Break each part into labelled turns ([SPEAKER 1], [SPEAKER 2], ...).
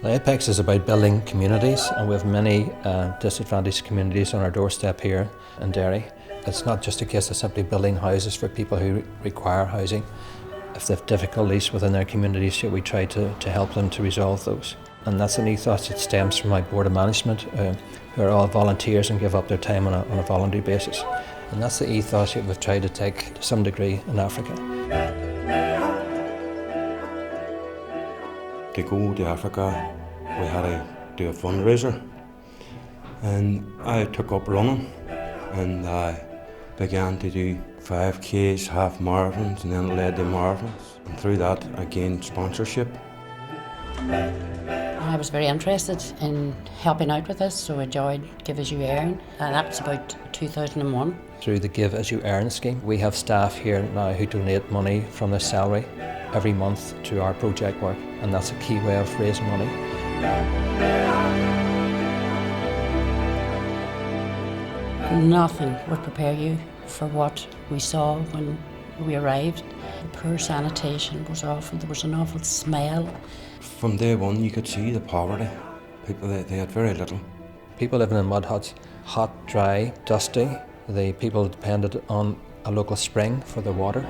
[SPEAKER 1] The Apex is about building communities, and we have many disadvantaged communities on our doorstep here in Derry. It's not just a case of simply building houses for people who require housing. If they have difficulties within their communities, we try to help them to resolve those. And that's an ethos that stems from my board of management, who are all volunteers and give up their time on a voluntary basis. And that's the ethos that we've tried to take to some degree in Africa.
[SPEAKER 2] To go to Africa, we had to do a fundraiser, and I took up running, and I began to do 5Ks, half marathons, and then led the marathons, and through that I gained sponsorship.
[SPEAKER 3] I was very interested in helping out with this, so I joined Give As You Earn, and that was about 2001.
[SPEAKER 1] Through the Give As You Earn scheme, we have staff here now who donate money from their salary every month to our project work, and that's a key way of raising money.
[SPEAKER 3] Nothing would prepare you for what we saw when we arrived. The poor sanitation was awful, there was an awful smell.
[SPEAKER 2] From day one you could see the poverty. People, they had very little.
[SPEAKER 1] People living in mud huts, hot, dry, dusty. The people depended on a local spring for their water.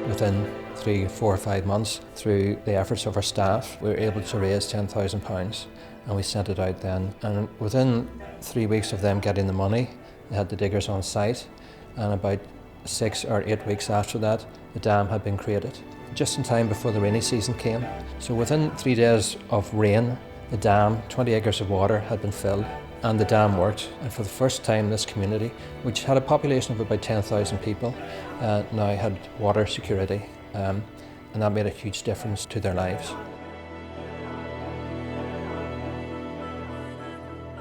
[SPEAKER 1] Within 3, 4 or 5 months, through the efforts of our staff, we were able to raise £10,000, and we sent it out then. And within 3 weeks of them getting the money, they had the diggers on site, and about 6 or 8 weeks after that, the dam had been created, just in time before the rainy season came. So within 3 days of rain, the dam, 20 acres of water, had been filled, and the dam worked. And for the first time, this community, which had a population of about 10,000 people, now had water security, and that made a huge difference to their lives.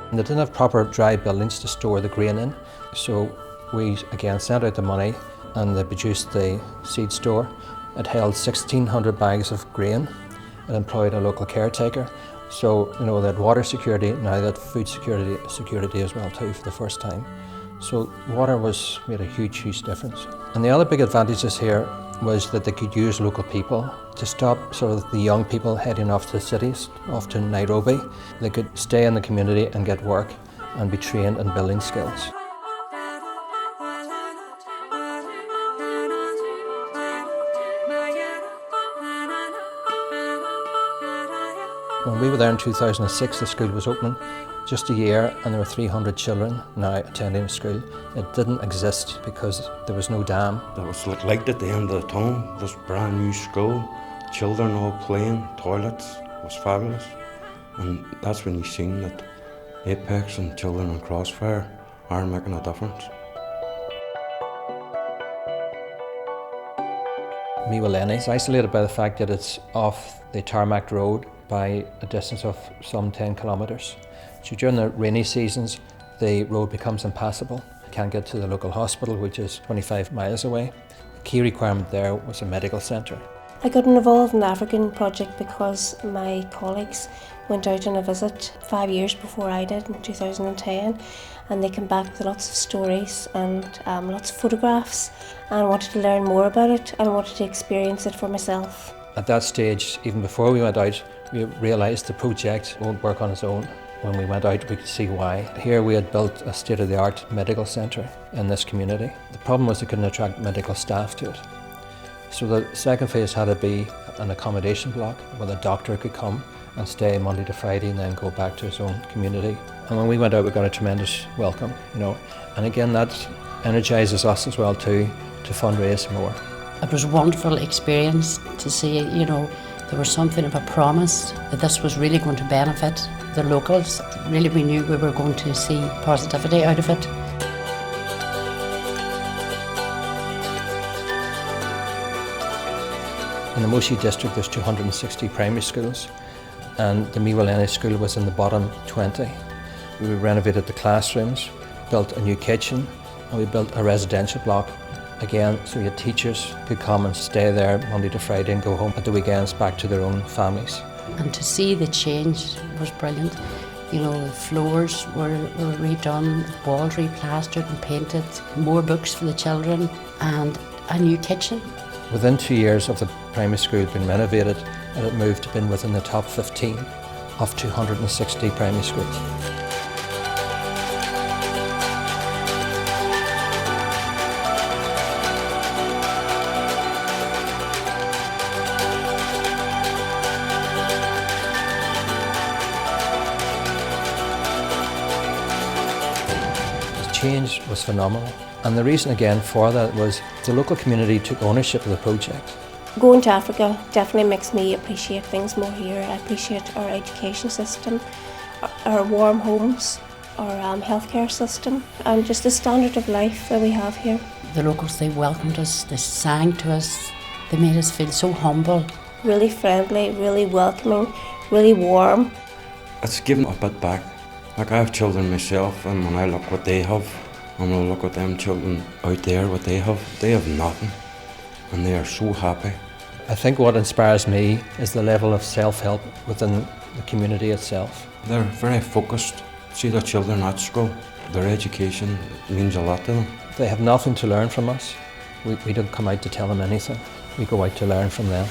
[SPEAKER 1] And they didn't have proper dry buildings to store the grain in, so we again sent out the money, and they produced the seed store. It held 1,600 bags of grain. It employed a local caretaker. So, they had water security, now they had food security as well too for the first time. So water made a huge difference. And the other big advantages here was that they could use local people to stop sort of the young people heading off to the cities, off to Nairobi. They could stay in the community and get work and be trained in building skills. When we were there in 2006, the school was opening, just a year, and there were 300 children now attending the school. It didn't exist because there was no dam.
[SPEAKER 2] There was like light at the end of the tunnel, this brand new school, children all playing, toilets, it was fabulous. And that's when you seen that Apex and children in Crossfire are making a difference.
[SPEAKER 1] Miwaleni is isolated by the fact that it's off the tarmac road by a distance of some 10 kilometres. So during the rainy seasons, the road becomes impassable. You can't get to the local hospital, which is 25 miles away. The key requirement there was a medical centre.
[SPEAKER 4] I got involved in the African project because my colleagues went out on a visit 5 years before I did in 2010, and they came back with lots of stories and lots of photographs, and I wanted to learn more about it and wanted to experience it for myself.
[SPEAKER 1] At that stage, even before we went out, we realised the project won't work on its own. When we went out, we could see why. Here we had built a state-of-the-art medical centre in this community. The problem was they couldn't attract medical staff to it. So the second phase had to be an accommodation block where the doctor could come and stay Monday to Friday and then go back to his own community. And when we went out, we got a tremendous welcome, And again, that energises us as well too, to fundraise more.
[SPEAKER 3] It was a wonderful experience to see, there was something of a promise that this was really going to benefit the locals. Really, we knew we were going to see positivity out of it.
[SPEAKER 1] In the Moshi district, there's 260 primary schools, and the Miwaleni school was in the bottom 20. We renovated the classrooms, built a new kitchen, and we built a residential block. Again, so your teachers could come and stay there Monday to Friday and go home at the weekends back to their own families.
[SPEAKER 3] And to see the change was brilliant. The floors were redone, walls replastered and painted, more books for the children, and a new kitchen.
[SPEAKER 1] Within 2 years of the primary school being renovated, and it moved to being within the top 15 of 260 primary schools. The change was phenomenal, and the reason again for that was the local community took ownership of the project.
[SPEAKER 4] Going to Africa definitely makes me appreciate things more here. I appreciate our education system, our warm homes, our healthcare system, and just the standard of life that we have here.
[SPEAKER 3] The locals, they welcomed us, they sang to us, they made us feel so humble.
[SPEAKER 4] Really friendly, really welcoming, really warm.
[SPEAKER 2] It's given a bit back. Like, I have children myself, and when I look what they have, and when I look at them children out there, what they have nothing, and they are so happy.
[SPEAKER 1] I think what inspires me is the level of self-help within the community itself.
[SPEAKER 2] They're very focused. See their children at school. Their education means a lot to them.
[SPEAKER 1] They have nothing to learn from us. We don't come out to tell them anything. We go out to learn from them.